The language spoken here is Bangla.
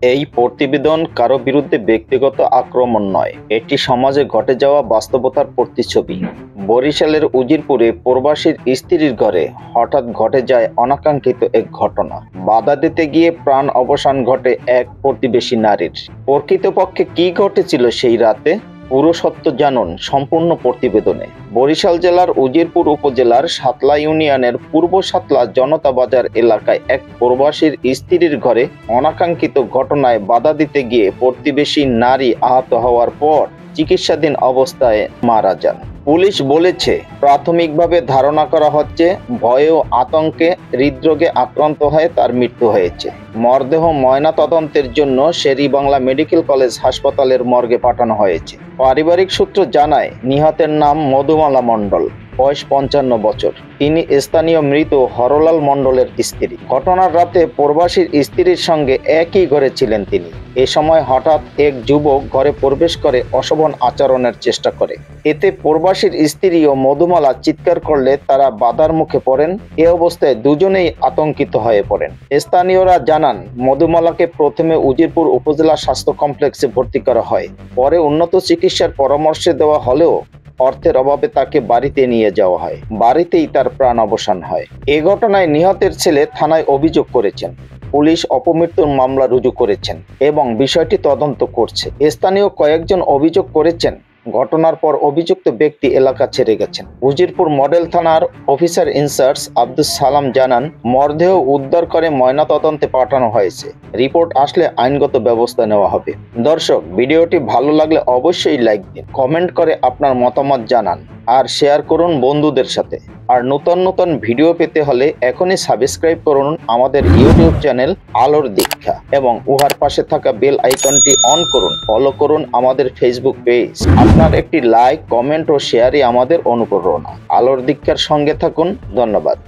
এই প্রতিবেদন কারো বিরুদ্ধে ব্যক্তিগত আক্রমণ নয়, এটি সমাজে ঘটে যাওয়া বাস্তবতার প্রতিচ্ছবি। বরিশালের উজিরপুরে প্রবাসীর স্ত্রীর ঘরে হঠাৎ ঘটে যায় অনাকাঙ্ক্ষিত এক ঘটনা। বাধা দিতে গিয়ে প্রাণ অবসান ঘটে এক প্রতিবেশী নারীর। প্রকৃতপক্ষে কি ঘটেছিল সেই রাতে, পুরো সত্য জানুন সম্পূর্ণ প্রতিবেদনে। বরিশাল জেলার উজিরপুর উপজেলার সাতলা ইউনিয়নের পূর্ব সাতলা জনতা বাজার এলাকায় এক প্রবাসীর স্ত্রীর ঘরে অনাকাঙ্ক্ষিত ঘটনায় বাধা দিতে গিয়ে প্রতিবেশী নারী আহত হওয়ার পর চিকিৎসাধীন অবস্থায় মারা যান। পুলিশ বলেছে, প্রাথমিকভাবে ধারণা করা হচ্ছে ভয়ে ও আতঙ্কে হৃদরোগে আক্রান্ত হয়ে তার মৃত্যু হয়েছে। মরদেহ ময়নাতদন্তের জন্য শের-ই-বাংলা মেডিকেল কলেজ হাসপাতালের মর্গে পাঠানো হয়েছে। পারিবারিক সূত্র জানায়, নিহতের নাম মধুমালা মণ্ডল, বয়স 55 বছর। তিনি স্থানীয় মৃত হরলাল মণ্ডলের স্ত্রী। ঘটনার রাতে প্রবাসীর স্ত্রীর সঙ্গে একই ঘরে ছিলেন তিনি। এ সময় হঠাৎ এক যুবক ঘরে প্রবেশ করে অশোভন আচরণের চেষ্টা করে। এতে প্রবাসীর স্ত্রী ও মধুমালা চিৎকার করলে তারা বাধার মুখে পড়েন। এ অবস্থায় দুজনেই আতঙ্কিত হয়ে পড়েন। স্থানীয়রা জানান, মধুমালাকে প্রথমে উজিরপুর উপজেলা স্বাস্থ্য কমপ্লেক্সে ভর্তি করা হয়। পরে উন্নত চিকিৎসার পরামর্শ দেওয়া হলেও অর্থের অভাবে তাকে বাড়িতে নিয়ে যাওয়া হয়। বাড়িতেই তার প্রাণ অবসান হয়। এ ঘটনায় নিহতের ছেলে থানায় অভিযোগ করেছেন। পুলিশ অপমৃত্যুর মামলা রুজু করেছেন এবং বিষয়টি তদন্ত করছে। স্থানীয় কয়েকজন অভিযোগ করেছেন, ঘটনার পর অভিযুক্ত ব্যক্তি এলাকা ছেড়ে গেছেন। উজিরপুর মডেল থানার অফিসার ইনচার্জ আব্দুস সালাম জানান, মরদেহ উদ্ধার করে ময়নাতদন্তে পাঠানো হয়েছে। রিপোর্ট আসলে আইনগত ব্যবস্থা নেওয়া হবে। দর্শক, ভিডিওটি ভালো লাগলে অবশ্যই লাইক দিন, কমেন্ট করে আপনার মতামত জানান আর শেয়ার করুন বন্ধুদের সাথে। আর নতুন নতুন ভিডিও পেতে হলে এখনই সাবস্ক্রাইব করুন আমাদের ইউটিউব চ্যানেল আলোর দীক্ষা এবং উহার পাশে থাকা বেল আইকনটি অন করুন। ফলো করুন আমাদের ফেসবুক পেজ। আপনার একটি লাইক, কমেন্ট ও শেয়ারই আমাদের অনুপ্রেরণা। আলোর দীক্ষার সঙ্গে থাকুন। ধন্যবাদ।